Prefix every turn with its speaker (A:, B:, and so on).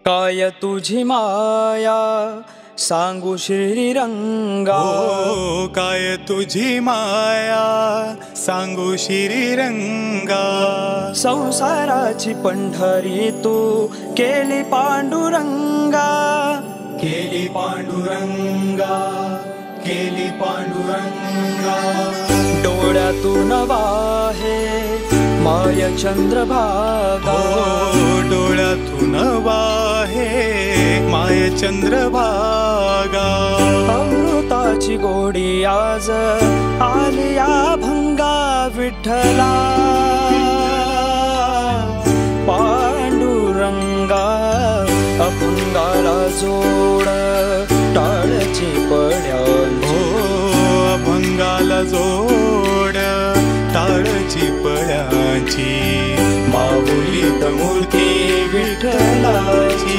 A: काय तुझी माया सांगू श्रीरंगा,
B: हो काय तुझी माया सांगू श्रीरंगा।
A: संसाराची पंढरी तू केली पांडुरंगा,
B: केली पांडुरंगा, केली पांडुरंगा।
A: डोळ्यातून वाहे माय चंद्रभागा,
B: हो डोळ्यातून वाहे माय चंद्रभागा।
A: अमृताची गोडी आज आली या भंगा विठ्ठला, पांडुरंगा अभंगाला जोड टाळची पड्यांची,
B: हो अभंगाला जोड टाळची पड्यांची। माऊली मूर्ती विठ्ठलाची।